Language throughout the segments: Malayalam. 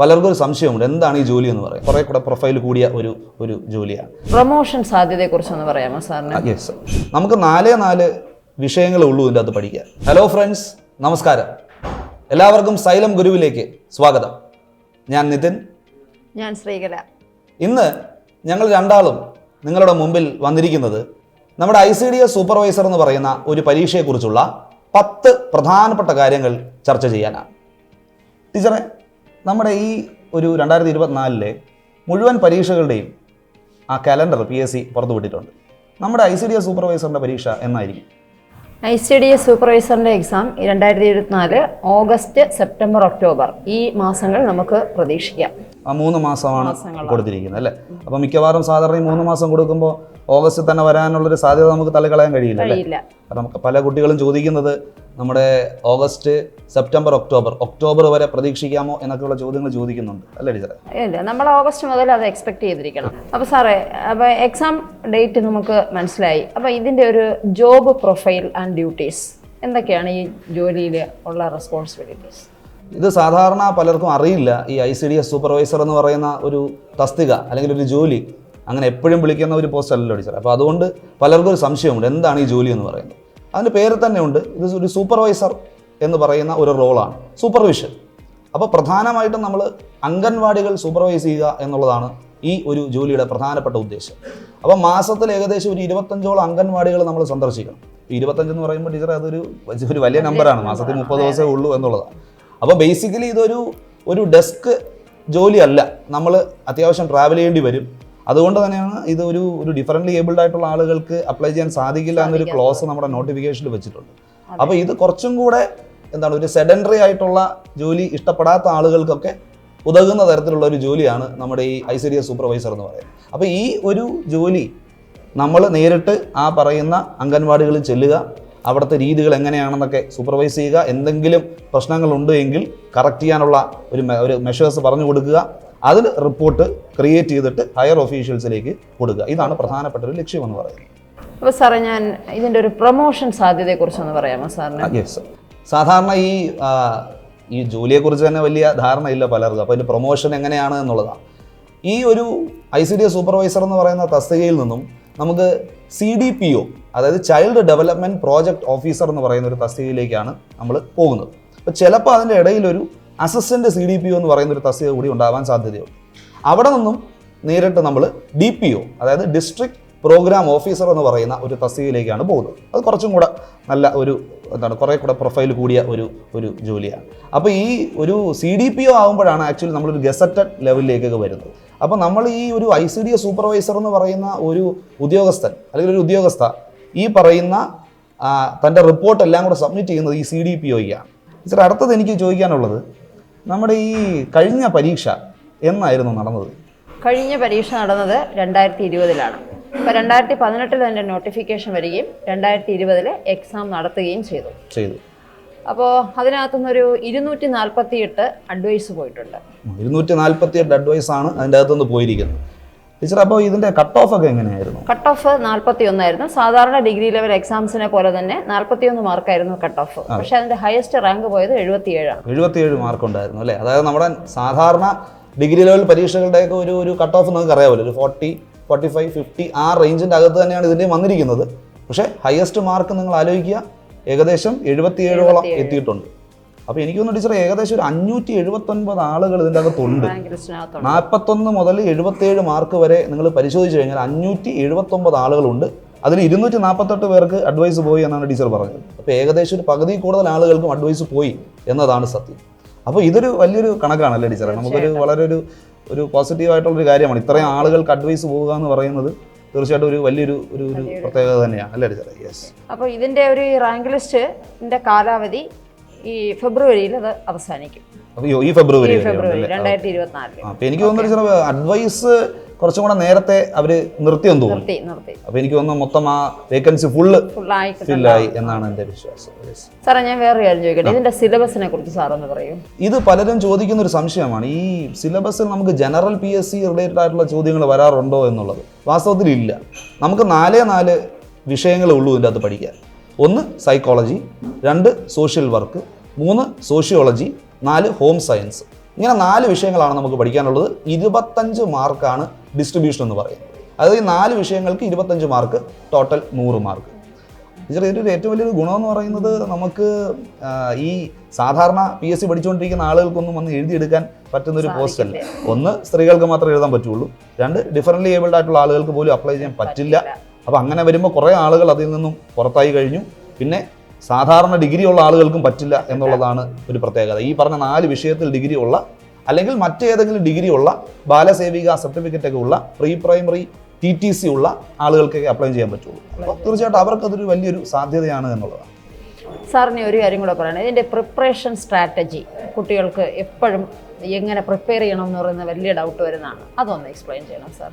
പലർക്കും ഒരു സംശയമുണ്ട് എന്താണ് ഈ ജോലി എന്ന് പറയും. കുറെ കൂടെ പ്രൊഫൈൽ കൂടിയ ഒരു ജോലിയാണ്. പ്രൊമോഷൻ സാധ്യതയെക്കുറിച്ചൊന്ന് പറയാമോ സാറിന്? യെസ്, നമുക്ക് 4 വിഷയങ്ങളേ ഉള്ളൂ ഇതിൻ്റെ അകത്ത് പഠിക്കാൻ. ഹലോ ഫ്രണ്ട്സ്, നമസ്കാരം. എല്ലാവർക്കും സൈലം ഗുരുവിലേക്ക് സ്വാഗതം. ഞാൻ നിതിൻ. ഞാൻ ശ്രീകല. ഇന്ന് ഞങ്ങൾ രണ്ടാളും നിങ്ങളുടെ മുമ്പിൽ വന്നിരിക്കുന്നത് നമ്മുടെ ICDS സൂപ്പർവൈസർ എന്ന് പറയുന്ന ഒരു പരീക്ഷയെക്കുറിച്ചുള്ള 10 പ്രധാനപ്പെട്ട കാര്യങ്ങൾ ചർച്ച ചെയ്യാനാണ്. ടീച്ചറെ, നമ്മുടെ ഈ ഒരു 2024 മുഴുവൻ പരീക്ഷകളുടെയും ആ കലണ്ടർ PSC പുറത്തുവിട്ടിട്ടുണ്ട്. നമ്മുടെ ICDS സൂപ്പർവൈസറിൻ്റെ പരീക്ഷ എന്നായിരിക്കും? ICDS സൂപ്പർവൈസറിൻ്റെ എക്സാം 2024 ഓഗസ്റ്റ്, സെപ്റ്റംബർ, ഒക്ടോബർ ഈ മാസങ്ങൾ നമുക്ക് പ്രതീക്ഷിക്കാം. ആ 3 മാസമാണ് കൊടുത്തിരിക്കുന്നത് അല്ലേ? അപ്പോൾ മിക്കവാറും സാധാരണ 3 മാസം കൊടുക്കുമ്പോൾ ഓഗസ്റ്റിൽ തന്നെ വരാനുള്ളൊരു സാധ്യത നമുക്ക് തള്ളിക്കളയാൻ കഴിയില്ല അല്ലേ? അപ്പം നമുക്ക് പല കുട്ടികളും ചോദിക്കുന്നത് നമ്മുടെ ഓഗസ്റ്റ്, സെപ്റ്റംബർ, ഒക്ടോബർ വരെ പ്രതീക്ഷിക്കാമോ എന്നൊക്കെയുള്ള ചോദ്യങ്ങൾ ചോദിക്കുന്നുണ്ട് അല്ലേ ടീച്ചറെ? ഇല്ല, നമ്മൾ ഓഗസ്റ്റ് മുതൽ അത് എക്സ്പെക്ട് ചെയ്തിരിക്കണം. അപ്പോൾ സാറേ, അപ്പോൾ എക്സാം ഡേറ്റ് നമുക്ക് മനസ്സിലായി. അപ്പോൾ ഇതിൻ്റെ ഒരു ജോബ് പ്രൊഫൈൽ ആൻഡ് ഡ്യൂട്ടീസ് എന്തൊക്കെയാണ് ഈ ജോലിയിൽ ഉള്ള റെസ്പോൺസിബിലിറ്റീസ്? ഇത് സാധാരണ പലർക്കും അറിയില്ല. ഈ ICDS സൂപ്പർവൈസർ എന്ന് പറയുന്ന ഒരു തസ്തിക അല്ലെങ്കിൽ ഒരു ജോലി അങ്ങനെ എപ്പോഴും വിളിക്കുന്ന ഒരു പോസ്റ്റ് അല്ലല്ലോ ടീച്ചർ. അപ്പോൾ അതുകൊണ്ട് പലർക്കും ഒരു സംശയമുണ്ട് എന്താണ് ഈ ജോലി എന്ന് പറയുന്നത്. അതിൻ്റെ പേര് തന്നെ ഉണ്ട്, ഇത് ഒരു സൂപ്പർവൈസർ എന്ന് പറയുന്ന ഒരു റോളാണ്, സൂപ്പർവിഷൻ. അപ്പോൾ പ്രധാനമായിട്ടും നമ്മൾ അംഗൻവാടികൾ സൂപ്പർവൈസ് ചെയ്യുക എന്നുള്ളതാണ് ഈ ഒരു ജോലിയുടെ പ്രധാനപ്പെട്ട ഉദ്ദേശം. അപ്പോൾ മാസത്തിൽ ഏകദേശം ഒരു 25ഓളം അംഗൻവാടികൾ നമ്മൾ സന്ദർശിക്കണം. 25 എന്ന് പറയുമ്പോൾ ടീച്ചർ അതൊരു വലിയ നമ്പറാണ്. മാസത്തിൽ 30 ദിവസമേ ഉള്ളൂ എന്നുള്ളതാണ്. അപ്പോൾ ബേസിക്കലി ഇതൊരു ഡെസ്ക് ജോലിയല്ല. നമ്മൾ അത്യാവശ്യം ട്രാവൽ ചെയ്യേണ്ടി വരും. അതുകൊണ്ട് തന്നെയാണ് ഇത് ഒരു ഡിഫറൻ്റ്ലി ഏബിൾഡ് ആയിട്ടുള്ള ആളുകൾക്ക് അപ്ലൈ ചെയ്യാൻ സാധിക്കില്ല എന്നൊരു ക്ലോസ് നമ്മുടെ നോട്ടിഫിക്കേഷനിൽ വെച്ചിട്ടുണ്ട്. അപ്പോൾ ഇത് കുറച്ചും കൂടെ ഒരു സെഡൻഡറി ആയിട്ടുള്ള ജോലി ഇഷ്ടപ്പെടാത്ത ആളുകൾക്കൊക്കെ ഉതകുന്ന തരത്തിലുള്ള ഒരു ജോലിയാണ് നമ്മുടെ ഈ ICDS സൂപ്പർവൈസർ എന്ന് പറയുന്നത്. അപ്പോൾ ഈ ഒരു ജോലി നമ്മൾ നേരിട്ട് ആ പറയുന്ന അംഗൻവാടികളിൽ ചെല്ലുക, അവിടുത്തെ രീതികൾ എങ്ങനെയാണെന്നൊക്കെ സൂപ്പർവൈസ് ചെയ്യുക, എന്തെങ്കിലും പ്രശ്നങ്ങളുണ്ട് എങ്കിൽ കറക്റ്റ് ചെയ്യാനുള്ള ഒരു മെഷേഴ്സ് പറഞ്ഞു കൊടുക്കുക, അതിൽ റിപ്പോർട്ട് ക്രിയേറ്റ് ചെയ്തിട്ട് ഹയർ ഒഫീഷ്യൽസിലേക്ക് കൊടുക്കുക. ഇതാണ് പ്രധാനപ്പെട്ട ഒരു ലക്ഷ്യം എന്ന് പറയുന്നത്. അപ്പോൾ സാറേ, ഞാൻ ഇതിൻ്റെ ഒരു പ്രൊമോഷൻ സാധ്യതയെക്കുറിച്ചൊന്ന് പറയാമോ സാറിന്? യെസ്, സാധാരണ ഈ ജോലിയെക്കുറിച്ച് തന്നെ വലിയ ധാരണയില്ല പലർക്കും. അപ്പോൾ ഇതിൻ്റെ പ്രൊമോഷൻ എങ്ങനെയാണ് എന്നുള്ളതാണ്. ഈ ഒരു ICDS സൂപ്പർവൈസർ എന്ന് പറയുന്ന തസ്തികയിൽ നിന്നും നമുക്ക് CDPO, അതായത് ചൈൽഡ് ഡെവലപ്മെൻറ്റ് പ്രോജക്റ്റ് ഓഫീസർ എന്ന് പറയുന്ന ഒരു തസ്തികയിലേക്കാണ് നമ്മൾ പോകുന്നത്. അപ്പോൾ ചിലപ്പോൾ അതിൻ്റെ ഇടയിലൊരു അസിസ്റ്റൻറ്റ് CDPO എന്ന് പറയുന്ന ഒരു തസ്തിക കൂടി ഉണ്ടാവാൻ സാധ്യതയുണ്ട്. അവിടെ നിന്നും നേരിട്ട് നമ്മൾ DPO, അതായത് ഡിസ്ട്രിക്ട് പ്രോഗ്രാം ഓഫീസർ എന്ന് പറയുന്ന ഒരു തസ്തികയിലേക്കാണ് പോകുന്നത്. അത് കുറച്ചും കൂടെ നല്ല കുറേ കൂടെ പ്രൊഫൈൽ കൂടിയ ഒരു ജോലിയാണ്. അപ്പോൾ ഈ ഒരു CDPO ആകുമ്പോഴാണ് ആക്ച്വലി നമ്മളൊരു ഗസറ്റഡ് ലെവലിലേക്കൊക്കെ വരുന്നത്. അപ്പോൾ നമ്മൾ ഈ ഒരു ICDS സൂപ്പർവൈസർ എന്ന് പറയുന്ന ഒരു ഉദ്യോഗസ്ഥൻ അല്ലെങ്കിൽ ഒരു ഉദ്യോഗസ്ഥ ഈ പറയുന്ന തൻ്റെ റിപ്പോർട്ട് എല്ലാം കൂടെ സബ്മിറ്റ് ചെയ്യുന്നത് ഈ CDPOയ്ക്കാണ്. ഇച്ചിരി അടുത്തത് എനിക്ക് ചോദിക്കാനുള്ളത്, നമ്മുടെ ഈ കഴിഞ്ഞ പരീക്ഷ എന്നായിരുന്നു നടന്നത്? കഴിഞ്ഞ പരീക്ഷ നടന്നത് 2020 അപ്പോൾ 2018 തന്നെ നോട്ടിഫിക്കേഷൻ വരികയും 2020 എക്സാം നടത്തുകയും ചെയ്തു. അപ്പോൾ അതിനകത്തുനിന്നൊരു 248 അഡ്വൈസ് പോയിട്ടുണ്ട്. 248 അഡ്വൈസാണ് അതിൻ്റെ അകത്തുനിന്ന് പോയിരിക്കുന്നത്. ടീച്ചർ, അപ്പോൾ ഇതിൻ്റെ കട്ട് ഓഫ് ഒക്കെ എങ്ങനെയായിരുന്നു? കട്ട് ഓഫ് 41 ആയിരുന്നു. സാധാരണ ഡിഗ്രി ലെവൽ എക്സാംസിനെ പോലെ തന്നെ 41 മാർക്കായിരുന്നു കട്ട് ഓഫ്. പക്ഷേ അതിൻ്റെ ഹയസ്റ്റ് റാങ്ക് പോയത് 77 ആണ്. 77 മാർക്ക് ഉണ്ടായിരുന്നു അല്ലേ? അതായത് നമ്മുടെ സാധാരണ ഡിഗ്രി ലെവൽ പരീക്ഷകളുടെയൊക്കെ ഒരു കട്ട് ഓഫ് നിങ്ങൾക്ക് അറിയാമല്ലോ, ഒരു 40, 45, 50 ആ റേഞ്ചിൻ്റെ അകത്ത് തന്നെയാണ് ഇതിൻ്റെ വന്നിരിക്കുന്നത്. പക്ഷേ ഹയസ്റ്റ് മാർക്ക് നിങ്ങൾ ആലോചിക്കുക, ഏകദേശം 77ഓളം എത്തിയിട്ടുണ്ട്. അപ്പോൾ എനിക്ക് തോന്നുന്നു ടീച്ചർ ഏകദേശം ഒരു 579 ആളുകൾ ഇതിൻ്റെ അകത്തുണ്ട്. 41 മുതൽ 77 മാർക്ക് വരെ നിങ്ങൾ പരിശോധിച്ച് കഴിഞ്ഞാൽ 579 ആളുകളുണ്ട്. അതിൽ 248 പേർക്ക് അഡ്വൈസ് പോയി എന്നാണ് ടീച്ചർ പറഞ്ഞത്. അപ്പോൾ ഏകദേശം ഒരു പകുതി കൂടുതൽ ആളുകൾക്കും അഡ്വൈസ് പോയി എന്നതാണ് സത്യം. അപ്പോൾ ഇതൊരു വലിയൊരു കണക്കാണല്ലേ ടീച്ചറെ? നമുക്കൊരു വളരെ ഒരു പോസിറ്റീവായിട്ടുള്ളൊരു കാര്യമാണ്. ഇത്രയും ആളുകൾക്ക് അഡ്വൈസ് പോവുക എന്ന് പറയുന്നത് തീർച്ചയായിട്ടും ഒരു വലിയൊരു പ്രത്യേകത തന്നെയാണ് അല്ലേ ടീച്ചറെ? യെസ്. അപ്പോൾ ഇതിൻ്റെ ഒരു റാങ്ക് ലിസ്റ്റിൻ്റെ കാലാവധി ഈ ഫെബ്രുവരിയിൽ അത് അവസാനിക്കും. ഈ ഫെബ്രുവരി 2024. അപ്പോൾ എനിക്ക് തോന്നുന്നു അഡ്വൈസ് കുറച്ചും കൂടെ നേരത്തെ അവർ നിർത്തിയെന്ന് തോന്നുന്നു. അപ്പോൾ എനിക്ക് തോന്നുന്നു മൊത്തം ആ വേക്കൻസി ഫില്ലായി എന്നാണ് എൻ്റെ വിശ്വാസം. സാറേ, ഞാൻ വേറെ കാര്യം ചോദിക്കട്ടെ, ഇതിൻ്റെ സിലബസിനെ കുറിച്ച് സാറൊന്ന് പറയൂ. ഇത് പലരും ചോദിക്കുന്ന ഒരു സംശയമാണ്. ഈ സിലബസിൽ നമുക്ക് ജനറൽ PSC റിലേറ്റഡ് ആയിട്ടുള്ള ചോദ്യങ്ങൾ വരാറുണ്ടോ എന്നുള്ളത്. വാസ്തവത്തിൽ ഇല്ല. നമുക്ക് 4 വിഷയങ്ങളേ ഉള്ളൂ ഇതിൻ്റെ അകത്ത് പഠിക്കാൻ. 1 psychology, 2 social work, 3 sociology, 4 home science. ഇങ്ങനെ 4 വിഷയങ്ങളാണ് നമുക്ക് പഠിക്കാനുള്ളത്. 25 മാർക്കാണ് ഡിസ്ട്രിബ്യൂഷൻ എന്ന് പറയുന്നത്. അതായത് ഈ 4 വിഷയങ്ങൾക്ക് 25 മാർക്ക്, ടോട്ടൽ 100 മാർക്ക്. ഇതിൻ്റെ ഏറ്റവും വലിയൊരു ഗുണമെന്ന് പറയുന്നത് നമുക്ക് ഈ സാധാരണ PSC പഠിച്ചുകൊണ്ടിരിക്കുന്ന ആളുകൾക്കൊന്നും വന്ന് എഴുതിയെടുക്കാൻ പറ്റുന്നൊരു പോസ്റ്റ് അല്ല. ഒന്ന്, സ്ത്രീകൾക്ക് മാത്രമേ എഴുതാൻ പറ്റുള്ളൂ. 2, ഡിഫറൻ്റ്ലി ഏബിൾഡ് ആയിട്ടുള്ള ആളുകൾക്ക് പോലും അപ്ലൈ ചെയ്യാൻ പറ്റില്ല. അപ്പോൾ അങ്ങനെ വരുമ്പോൾ കുറേ ആളുകൾ അതിൽ നിന്നും പുറത്തായി കഴിഞ്ഞു. പിന്നെ സാധാരണ ഡിഗ്രി ഉള്ള ആളുകൾക്കും പറ്റില്ല എന്നുള്ളതാണ് ഒരു പ്രത്യേകത. ഈ പറഞ്ഞ 4 വിഷയത്തിൽ ഡിഗ്രി ഉള്ള അല്ലെങ്കിൽ മറ്റേതെങ്കിലും ഡിഗ്രി ഉള്ള ബാലസേവിക സർട്ടിഫിക്കറ്റ് ഒക്കെ ഉള്ള പ്രീ പ്രൈമറി TTC ഉള്ള ആളുകൾക്കൊക്കെ അപ്ലൈ ചെയ്യാൻ പറ്റുള്ളൂ. അപ്പോൾ തീർച്ചയായിട്ടും അവർക്കതൊരു വലിയൊരു സാധ്യതയാണ് എന്നുള്ളതാണ്. സാറിന് ഒരു കാര്യം കൂടെ പറയണം, ഇതിൻ്റെ പ്രിപ്പറേഷൻ സ്ട്രാറ്റജി കുട്ടികൾക്ക് എപ്പോഴും എങ്ങനെ പ്രിപ്പയർ ചെയ്യണം എന്ന് പറയുന്ന വലിയ ഡൗട്ട് വരുന്നതാണ്. അതൊന്ന് എക്സ്പ്ലെയിൻ ചെയ്യണം സാർ.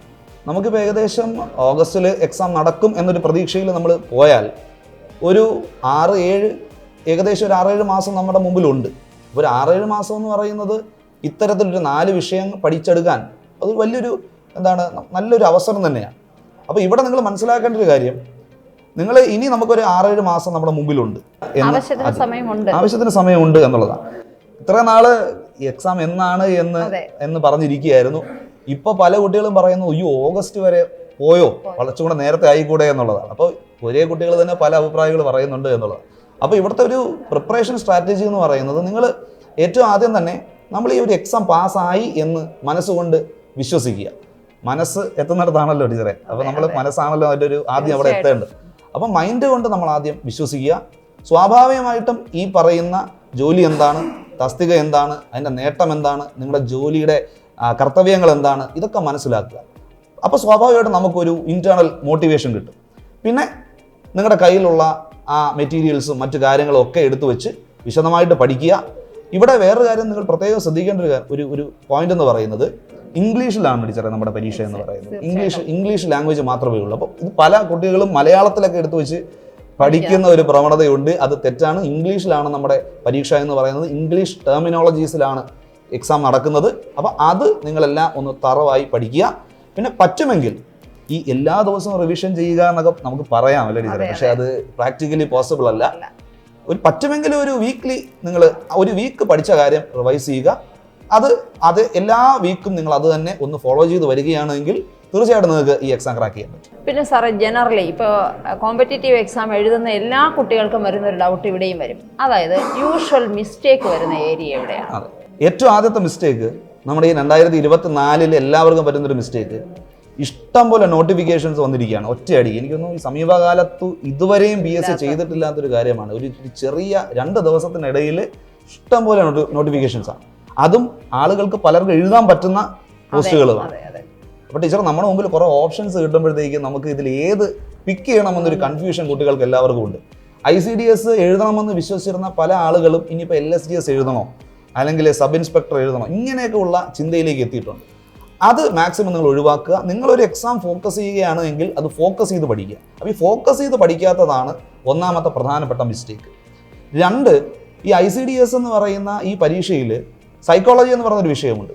നമുക്കിപ്പോൾ ഏകദേശം ഓഗസ്റ്റിൽ എക്സാം നടക്കും എന്നൊരു പ്രതീക്ഷയിൽ നമ്മൾ പോയാൽ ഒരു 6-7 ഏകദേശം ഒരു 6-7 മാസം നമ്മുടെ മുമ്പിലുണ്ട്. ഒരു 6-7 മാസം എന്ന് പറയുന്നത് ഇത്തരത്തിലൊരു 4 വിഷയം പഠിച്ചെടുക്കാൻ അത് വലിയൊരു നല്ലൊരു അവസരം തന്നെയാണ്. അപ്പോൾ ഇവിടെ നിങ്ങൾ മനസ്സിലാക്കേണ്ട ഒരു കാര്യം, നിങ്ങൾ ഇനി നമുക്കൊരു 6-7 മാസം നമ്മുടെ മുമ്പിലുണ്ട്, ആവശ്യത്തിന് സമയമുണ്ട് എന്നുള്ളതാണ്. ഇത്ര നാള് എക്സാം എന്നാണ് എന്ന് പറഞ്ഞിരിക്കുകയായിരുന്നു. ഇപ്പോൾ പല കുട്ടികളും പറയുന്നു, അയ്യോ ഓഗസ്റ്റ് വരെ പോയോ, കുറച്ചുകൂടെ നേരത്തെ ആയിക്കൂടെ എന്നുള്ളതാണ്. അപ്പോൾ ഒരേ കുട്ടികൾ തന്നെ പല അഭിപ്രായങ്ങൾ പറയുന്നുണ്ട് എന്നുള്ളതാണ്. അപ്പോൾ ഇവിടുത്തെ ഒരു പ്രിപ്പറേഷൻ സ്ട്രാറ്റജി എന്ന് പറയുന്നത്, നിങ്ങൾ ഏറ്റവും ആദ്യം തന്നെ നമ്മൾ ഈ ഒരു എക്സാം പാസ്സായി എന്ന് മനസ്സുകൊണ്ട് വിശ്വസിക്കുക. മനസ്സ് എത്തുന്നിടത്താണല്ലോ ടീച്ചറെ. അപ്പോൾ നമ്മൾ മനസ്സാണല്ലോ അതിൻ്റെ ഒരു ആദ്യം അവിടെ എത്തേണ്ടത്. അപ്പം മൈൻഡ് കൊണ്ട് നമ്മൾ ആദ്യം വിശ്വസിക്കുക. സ്വാഭാവികമായിട്ടും ഈ പറയുന്ന ജോലി എന്താണ്, തസ്തിക എന്താണ്, അതിൻ്റെ നേട്ടം എന്താണ്, നിങ്ങളുടെ ജോലിയുടെ കർത്തവ്യങ്ങൾ എന്താണ്, ഇതൊക്കെ മനസ്സിലാക്കുക. അപ്പോൾ സ്വാഭാവികമായിട്ടും നമുക്കൊരു ഇൻറ്റേർണൽ മോട്ടിവേഷൻ കിട്ടും. പിന്നെ നിങ്ങളുടെ കയ്യിലുള്ള ആ മെറ്റീരിയൽസും മറ്റു കാര്യങ്ങളും ഒക്കെ എടുത്തു വെച്ച് വിശദമായിട്ട് പഠിക്കുക. ഇവിടെ വേറൊരു കാര്യം നിങ്ങൾ പ്രത്യേകം ശ്രദ്ധിക്കേണ്ട ഒരു പോയിന്റ് എന്ന് പറയുന്നത്, ഇംഗ്ലീഷിലാണ് ടീച്ചറെ നമ്മുടെ പരീക്ഷ എന്ന് പറയുന്നത്. ഇംഗ്ലീഷ് ലാംഗ്വേജ് മാത്രമേ ഉള്ളൂ. അപ്പോൾ ഇത് പല കുട്ടികളും മലയാളത്തിലൊക്കെ എടുത്തു വെച്ച് പഠിക്കുന്ന ഒരു പ്രവണതയുണ്ട്. അത് തെറ്റാണ്. ഇംഗ്ലീഷിലാണ് നമ്മുടെ പരീക്ഷ എന്ന് പറയുന്നത്. ഇംഗ്ലീഷ് ടെർമിനോളജീസിലാണ് എക്സാം നടക്കുന്നത്. അപ്പോൾ അത് നിങ്ങളെല്ലാം ഒന്ന് തറവായി പഠിക്കുക. പിന്നെ പറ്റുമെങ്കിൽ ഈ എല്ലാ ദിവസവും റിവിഷൻ ചെയ്യുക എന്നൊക്കെ നമുക്ക് പറയാം അല്ലേ ടീച്ചറെ, പക്ഷേ അത് പ്രാക്ടിക്കലി പോസിബിൾ അല്ല. പറ്റുമെങ്കിൽ ഒരു വീക്ക്ലി നിങ്ങൾ ഒരു വീക്ക് പഠിച്ച കാര്യം റിവൈസ് ചെയ്യുക. അത് എല്ലാ വീക്കും നിങ്ങൾ അത് തന്നെ ഒന്ന് ഫോളോ ചെയ്ത് വരികയാണെങ്കിൽ തീർച്ചയായിട്ടും നിങ്ങൾക്ക് ഈ എക്സാം ക്രാക്ക് ചെയ്യാൻ പറ്റും. പിന്നെ സാറേ, ജനറലി ഇപ്പോൾ കോമ്പറ്റേറ്റീവ് എക്സാം എഴുതുന്ന എല്ലാ കുട്ടികൾക്കും വരുന്ന ഒരു ഡൗട്ട് ഇവിടെയും വരും. അതായത് യൂഷ്വൽ മിസ്റ്റേക്ക് വരുന്ന ഏരിയ എവിടെയാണ്? അതെ, ഏറ്റവും ആദ്യത്തെ മിസ്റ്റേക്ക് നമ്മുടെ ഈ 2024 എല്ലാവർക്കും പറ്റുന്നൊരു മിസ്റ്റേക്ക്, ഇഷ്ടം പോലെ നോട്ടിഫിക്കേഷൻസ് വന്നിരിക്കുകയാണ് ഒറ്റയടി. എനിക്കൊന്നും ഈ സമീപകാലത്ത് ഇതുവരെയും PSC ചെയ്തിട്ടില്ലാത്തൊരു കാര്യമാണ്. ഒരു ചെറിയ 2 ദിവസത്തിനിടയിൽ ഇഷ്ടം പോലെ നോട്ടിഫിക്കേഷൻസാണ്. അതും ആളുകൾക്ക് പലർക്കും എഴുതാൻ പറ്റുന്ന പോസ്റ്റുകളുമാണ്. അപ്പോൾ ടീച്ചർ, നമ്മുടെ മുമ്പിൽ കുറേ ഓപ്ഷൻസ് കിട്ടുമ്പോഴത്തേക്കും നമുക്ക് ഇതിൽ ഏത് പിക്ക് ചെയ്യണമെന്നൊരു കൺഫ്യൂഷൻ കുട്ടികൾക്ക് എല്ലാവർക്കും ഉണ്ട്. ICDS എഴുതണമെന്ന് വിശ്വസിച്ചിരുന്ന പല ആളുകളും ഇനിയിപ്പോൾ LSDS എഴുതണോ അല്ലെങ്കിൽ സബ് ഇൻസ്പെക്ടർ എഴുതണോ ഇങ്ങനെയൊക്കെ ഉള്ള ചിന്തയിലേക്ക് എത്തിയിട്ടുണ്ട്. അത് മാക്സിമം നിങ്ങൾ ഒഴിവാക്കുക. നിങ്ങളൊരു എക്സാം ഫോക്കസ് ചെയ്യുകയാണ് എങ്കിൽ അത് ഫോക്കസ് ചെയ്ത് പഠിക്കുക. അപ്പോൾ ഈ ഫോക്കസ് ചെയ്ത് പഠിക്കാത്തതാണ് ഒന്നാമത്തെ പ്രധാനപ്പെട്ട മിസ്റ്റേക്ക്. 2, ഈ ICDS എന്ന് പറയുന്ന ഈ പരീക്ഷയിൽ സൈക്കോളജി എന്ന് പറയുന്നൊരു വിഷയമുണ്ട്.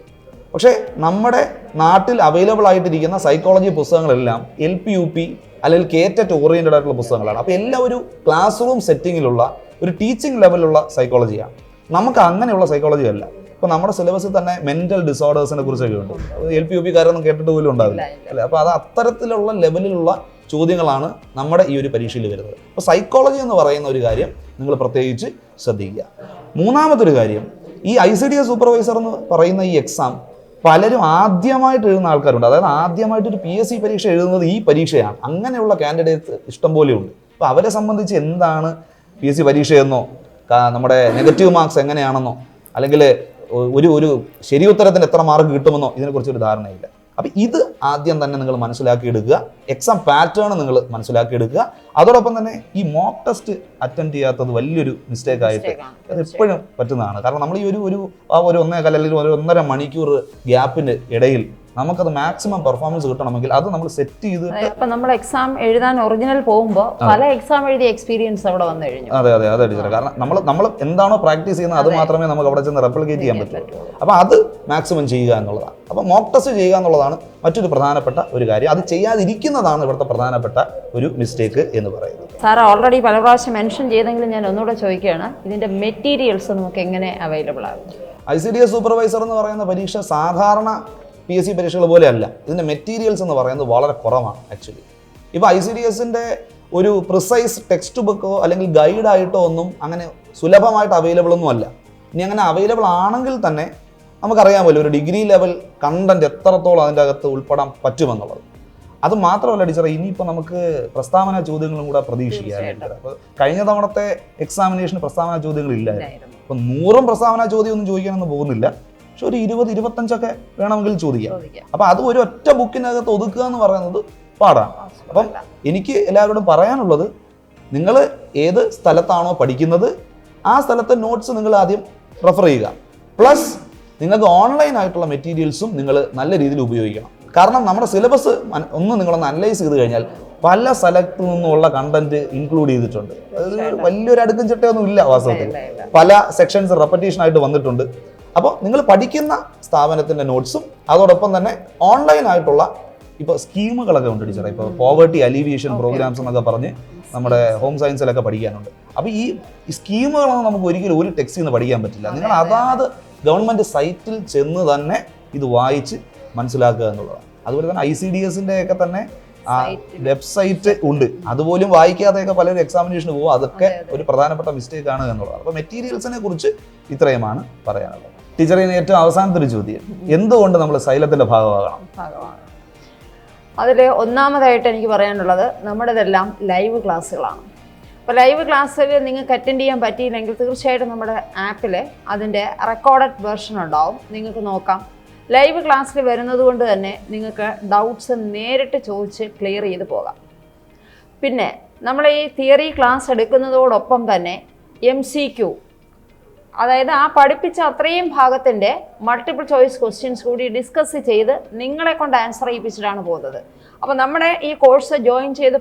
പക്ഷേ നമ്മുടെ നാട്ടിൽ അവൈലബിൾ ആയിട്ടിരിക്കുന്ന സൈക്കോളജി പുസ്തകങ്ങളെല്ലാം LP UP അല്ലെങ്കിൽ കേറ്ററ്റ് ഓറിയൻറ്റഡ് ആയിട്ടുള്ള പുസ്തകങ്ങളാണ്. അപ്പോൾ എല്ലാം ഒരു ക്ലാസ് റൂം സെറ്റിങ്ങിലുള്ള ഒരു ടീച്ചിങ് ലെവലുള്ള സൈക്കോളജിയാണ്. നമുക്ക് അങ്ങനെയുള്ള സൈക്കോളജി അല്ല. ഇപ്പോൾ നമ്മുടെ സിലബസിൽ തന്നെ മെൻ്റൽ ഡിസോർഡേഴ്സിനെ കുറിച്ചൊക്കെ ഉണ്ട്. LP UP കാരൊന്നും കേട്ടിട്ട് പോലും ഉണ്ടാവില്ല അല്ലേ. അപ്പോൾ അത് അത്തരത്തിലുള്ള ലെവലിലുള്ള ചോദ്യങ്ങളാണ് നമ്മുടെ ഈ ഒരു പരീക്ഷയിൽ വരുന്നത്. അപ്പോൾ സൈക്കോളജി എന്ന് പറയുന്ന ഒരു കാര്യം നിങ്ങൾ പ്രത്യേകിച്ച് ശ്രദ്ധിക്കുക. മൂന്നാമതൊരു കാര്യം, ഈ ICDS സൂപ്പർവൈസർ എന്ന് പറയുന്ന ഈ എക്സാം പലരും ആദ്യമായിട്ട് എഴുതുന്ന ആൾക്കാരുണ്ട്. അതായത് ആദ്യമായിട്ടൊരു PSC പരീക്ഷ എഴുതുന്നത് ഈ പരീക്ഷയാണ്. അങ്ങനെയുള്ള കാൻഡിഡേറ്റ്സ് ഇഷ്ടം പോലെ ഉണ്ട്. അപ്പോൾ അവരെ സംബന്ധിച്ച് എന്താണ് PSC പരീക്ഷയെന്നോ നമ്മുടെ നെഗറ്റീവ് മാർക്സ് എങ്ങനെയാണെന്നോ അല്ലെങ്കിൽ ഒരു ശരി ഉത്തരത്തിന് എത്ര മാർക്ക് കിട്ടുമെന്നോ ഇതിനെക്കുറിച്ചൊരു ധാരണയില്ല. അപ്പോൾ ഇത് ആദ്യം തന്നെ നിങ്ങൾ മനസ്സിലാക്കിയെടുക്കുക. എക്സാം പാറ്റേൺ നിങ്ങൾ മനസ്സിലാക്കിയെടുക്കുക. അതോടൊപ്പം തന്നെ ഈ മോക്ക് ടെസ്റ്റ് അറ്റൻഡ് ചെയ്യാത്തത് വലിയൊരു മിസ്റ്റേക്ക് ആയിട്ട് അത് എപ്പോഴും പറ്റുന്നതാണ്. കാരണം നമ്മൾ ഈ ഒരു 1.25 അല്ലെങ്കിൽ 1.5 മണിക്കൂർ ഗ്യാപ്പിന് ഇടയിൽ നമുക്കത് മാക്സിമം പെർഫോമൻസ് കിട്ടണമെങ്കിൽ അത് നമ്മൾ സെറ്റ് ചെയ്ത് ഇപ്പം നമ്മൾ എക്സാം എഴുതാൻ ഒറിജിനൽ പോകുമ്പോൾ പല എക്സാം എഴുതിയ എക്സ്പീരിയൻസ് അവിടെ വന്നു കഴിഞ്ഞു. അതെ ടീച്ചർ. കാരണം നമ്മൾ എന്താണോ പ്രാക്ടീസ് ചെയ്യുന്നത് അത് മാത്രമേ നമുക്ക് അവിടെ ചെന്ന് റെപ്ലിക്കേറ്റ് ചെയ്യാൻ പറ്റൂ. അപ്പോൾ അത് മാക്സിമം ചെയ്യുക എന്നുള്ളതാണ്. അപ്പോൾ മോക്ക് ടെസ്റ്റ് ചെയ്യുക എന്നുള്ളതാണ് മറ്റൊരു പ്രധാനപ്പെട്ട ഒരു കാര്യം. അത് ചെയ്യാതിരിക്കുന്നതാണ് ഇവിടുത്തെ പ്രധാനപ്പെട്ട ഒരു മിസ്റ്റേക്ക് എന്ന് പറയുന്നത്. സാർ ഓൾറെഡി പല പ്രാവശ്യം മെൻഷൻ ചെയ്തെങ്കിലും ഞാൻ ഒന്നുകൂടെ ചോദിക്കുകയാണ്, ഇതിൻ്റെ മെറ്റീരിയൽസ് നമുക്ക് എങ്ങനെ അവൈലബിൾ ആകും? ICDS സൂപ്പർവൈസർ എന്ന് പറയുന്ന പരീക്ഷ സാധാരണ PSC പരീക്ഷകൾ പോലെയല്ല. ഇതിൻ്റെ മെറ്റീരിയൽസ് എന്ന് പറയുന്നത് വളരെ കുറവാണ് ആക്ച്വലി. ഇപ്പോൾ ICDSൻ്റെ ഒരു പ്രിസൈസ് ടെക്സ്റ്റ് ബുക്കോ അല്ലെങ്കിൽ ഗൈഡായിട്ടോ ഒന്നും അങ്ങനെ സുലഭമായിട്ട് അവൈലബിൾ ഒന്നും അല്ല. ഇനി അങ്ങനെ അവൈലബിൾ ആണെങ്കിൽ തന്നെ നമുക്കറിയാമല്ലോ ഒരു ഡിഗ്രി ലെവൽ കണ്ടന്റ് എത്രത്തോളം അതിൻ്റെ അകത്ത് ഉൾപ്പെടാൻ പറ്റുമെന്നുള്ളത്. അത് മാത്രമല്ല ടീച്ചറെ, ഇനിയിപ്പോൾ നമുക്ക് പ്രസ്താവന ചോദ്യങ്ങളും കൂടെ പ്രതീക്ഷിക്കാം. അപ്പോൾ കഴിഞ്ഞ തവണത്തെ എക്സാമിനേഷന് പ്രസ്താവന ചോദ്യങ്ങളില്ലായിരുന്നു. അപ്പോൾ 100 പ്രസ്താവന ചോദ്യമൊന്നും ചോദിക്കാനൊന്നും പോകുന്നില്ല. പക്ഷെ ഒരു 20-25 വേണമെങ്കിൽ ചോദിക്കാം. അപ്പോൾ അത് ഒരു ഒറ്റ ബുക്കിനകത്ത് ഒതുക്കുക എന്ന് പറയുന്നത് പാടാണ്. അപ്പം എനിക്ക് എല്ലാവരോടും പറയാനുള്ളത്, നിങ്ങൾ ഏത് സ്ഥലത്താണോ പഠിക്കുന്നത് ആ സ്ഥലത്തെ നോട്ട്സ് നിങ്ങൾ ആദ്യം റെഫർ ചെയ്യുക. പ്ലസ് നിങ്ങൾക്ക് ഓൺലൈൻ ആയിട്ടുള്ള മെറ്റീരിയൽസും നിങ്ങൾ നല്ല രീതിയിൽ ഉപയോഗിക്കണം. കാരണം നമ്മുടെ സിലബസ് നിങ്ങളൊന്ന് അനലൈസ് ചെയ്ത് കഴിഞ്ഞാൽ പല സ്ഥലത്തു നിന്നുള്ള കണ്ടന്റ് ഇൻക്ലൂഡ് ചെയ്തിട്ടുണ്ട്. അതൊരു വലിയൊരു അടുക്കും ചിട്ടയൊന്നും ഇല്ല വാസ്തവത്തിൽ. പല സെക്ഷൻസ് റെപ്പറ്റീഷൻ ആയിട്ട് വന്നിട്ടുണ്ട്. അപ്പോൾ നിങ്ങൾ പഠിക്കുന്ന സ്ഥാപനത്തിൻ്റെ നോട്ട്സും അതോടൊപ്പം തന്നെ ഓൺലൈൻ ആയിട്ടുള്ള ഇപ്പോൾ സ്കീമുകളൊക്കെ ഉണ്ട് ടീച്ചറെ. ഇപ്പോൾ പോവർട്ടി അലീവിയേഷൻ പ്രോഗ്രാംസ് എന്നൊക്കെ പറഞ്ഞ് നമ്മുടെ ഹോം സയൻസിലൊക്കെ പഠിക്കാനുണ്ട്. അപ്പോൾ ഈ സ്കീമുകളൊന്നും നമുക്ക് ഒരിക്കലും ഒരു ടെക്സ്റ്റിൽ നിന്ന് പഠിക്കാൻ പറ്റില്ല. നിങ്ങൾ അതാത് ഗവൺമെൻറ് സൈറ്റിൽ ചെന്ന് തന്നെ ഇത് വായിച്ച് മനസ്സിലാക്കുക എന്നുള്ളതാണ്. അതുപോലെ തന്നെ ICDSൻ്റെ ഒക്കെ തന്നെ വെബ്സൈറ്റ് ഉണ്ട്. അതുപോലും വായിക്കാതെയൊക്കെ പലരും എക്സാമിനേഷന് പോകും. അതൊക്കെ ഒരു പ്രധാനപ്പെട്ട മിസ്റ്റേക്ക് ആണ് എന്നുള്ളതാണ്. അപ്പോൾ മെറ്റീരിയൽസിനെ കുറിച്ച് ഇത്രയുമാണ് പറയാനുള്ളത്. ടീച്ചറെ, ഏറ്റവും അവസാനത്തെ ഒരു ചോദ്യം, എന്തുകൊണ്ട് നമ്മൾ സൈലത്തിൻ്റെ ഭാഗമാകണം? അതിൽ ഒന്നാമതായിട്ട് എനിക്ക് പറയാനുള്ളത്, നമ്മുടേതെല്ലാം ലൈവ് ക്ലാസ്സുകളാണ്. അപ്പോൾ ലൈവ് ക്ലാസ്സിൽ നിങ്ങൾക്ക് അറ്റൻഡ് ചെയ്യാൻ പറ്റിയില്ലെങ്കിൽ തീർച്ചയായിട്ടും നമ്മുടെ ആപ്പിൽ അതിൻ്റെ റെക്കോർഡഡ് വെർഷൻ ഉണ്ടാവും, നിങ്ങൾക്ക് നോക്കാം. ലൈവ് ക്ലാസ്സിൽ വരുന്നത് കൊണ്ട് തന്നെ നിങ്ങൾക്ക് ഡൗട്ട്സ് നേരിട്ട് ചോദിച്ച് ക്ലിയർ ചെയ്ത് പോകാം. പിന്നെ നമ്മൾ ഈ തിയറി ക്ലാസ് എടുക്കുന്നതോടൊപ്പം തന്നെ MCQ, അതായത് ആ പഠിപ്പിച്ച അത്രയും ഭാഗത്തിൻ്റെ മൾട്ടിപ്പിൾ ചോയ്സ് ക്വസ്റ്റ്യൻസ് കൂടി ഡിസ്കസ് ചെയ്ത് നിങ്ങളെ കൊണ്ട് ആൻസർ ചെയ്യിപ്പിച്ചിട്ടാണ് പോകുന്നത്. അപ്പോൾ നമ്മുടെ ഈ കോഴ്സ് ജോയിൻ ചെയ്ത്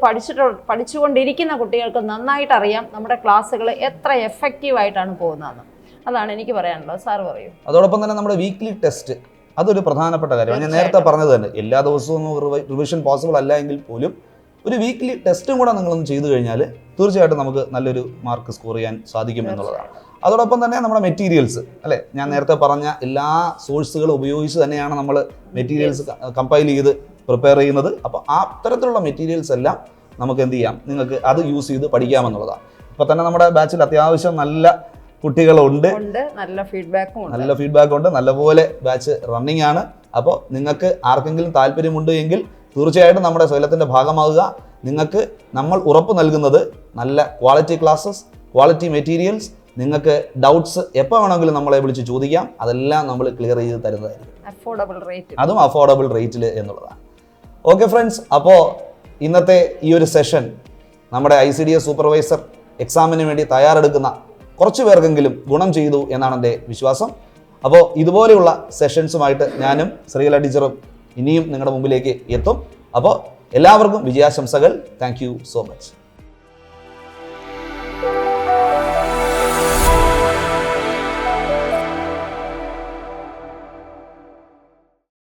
പഠിച്ചുകൊണ്ടിരിക്കുന്ന കുട്ടികൾക്ക് നന്നായിട്ട് അറിയാം നമ്മുടെ ക്ലാസ്സുകൾ എത്ര എഫക്റ്റീവായിട്ടാണ് പോകുന്നതെന്ന്. അതാണ് എനിക്ക് പറയാനുള്ളത്. സാർ പറയൂ. അതോടൊപ്പം തന്നെ നമ്മുടെ വീക്ക്ലി ടെസ്റ്റ്, അതൊരു പ്രധാനപ്പെട്ട കാര്യമാണ്. ഞാൻ നേരത്തെ പറഞ്ഞത് തന്നെ, എല്ലാ ദിവസവും റിവിഷൻ പോസിബിൾ അല്ല എങ്കിൽ പോലും ഒരു വീക്ക്ലി ടെസ്റ്റും കൂടെ നിങ്ങളൊന്ന് ചെയ്തു കഴിഞ്ഞാൽ തീർച്ചയായിട്ടും നമുക്ക് നല്ലൊരു മാർക്ക് സ്കോർ ചെയ്യാൻ സാധിക്കും എന്നുള്ളതാണ്. അതോടൊപ്പം തന്നെ നമ്മുടെ മെറ്റീരിയൽസ് അല്ലേ, ഞാൻ നേരത്തെ പറഞ്ഞ എല്ലാ സോഴ്സുകളും ഉപയോഗിച്ച് തന്നെയാണ് നമ്മൾ മെറ്റീരിയൽസ് കമ്പൈൽ ചെയ്ത് പ്രിപ്പയർ ചെയ്യുന്നത്. അപ്പോൾ ആ തരത്തിലുള്ള മെറ്റീരിയൽസ് എല്ലാം നമുക്ക് എന്ത് ചെയ്യാം, നിങ്ങൾക്ക് അത് യൂസ് ചെയ്ത് പഠിക്കാമെന്നുള്ളതാണ്. ഇപ്പോൾ തന്നെ നമ്മുടെ ബാച്ചിൽ അത്യാവശ്യം നല്ല കുട്ടികളുണ്ട്, നല്ല ഫീഡ്ബാക്ക് ഉണ്ട്, നല്ലപോലെ ബാച്ച് റണ്ണിങ് ആണ്. അപ്പോൾ നിങ്ങൾക്ക് ആർക്കെങ്കിലും താല്പര്യമുണ്ട് എങ്കിൽ തീർച്ചയായിട്ടും നമ്മുടെ സൈലത്തിൻ്റെ ഭാഗമാകുക. നിങ്ങൾക്ക് നമ്മൾ ഉറപ്പ് നൽകുന്നത് നല്ല ക്വാളിറ്റി ക്ലാസ്സസ്, ക്വാളിറ്റി മെറ്റീരിയൽസ്, നിങ്ങൾക്ക് ഡൗട്ട്സ് എപ്പോൾ വേണമെങ്കിലും നമ്മളെ വിളിച്ച് ചോദിക്കാം. അതെല്ലാം നമ്മൾ ക്ലിയർ ചെയ്ത് തരുന്നതായിരിക്കും, അതും അഫോർഡബിൾ റേറ്റിൽ എന്നുള്ളതാണ്. ഓക്കെ ഫ്രണ്ട്സ്, അപ്പോൾ ഇന്നത്തെ ഈ ഒരു സെഷൻ നമ്മുടെ ICDS സൂപ്പർവൈസർ എക്സാമിന് വേണ്ടി തയ്യാറെടുക്കുന്ന കുറച്ച് പേർക്കെങ്കിലും ഗുണം ചെയ്തു എന്നാണ് എൻ്റെ വിശ്വാസം. അപ്പോൾ ഇതുപോലെയുള്ള സെഷൻസുമായിട്ട് ഞാനും ശ്രീകല ടീച്ചറും ഇനിയും നിങ്ങളുടെ മുമ്പിലേക്ക് എത്തും. അപ്പോൾ എല്ലാവർക്കും വിജയാശംസകൾ. Thank you so much.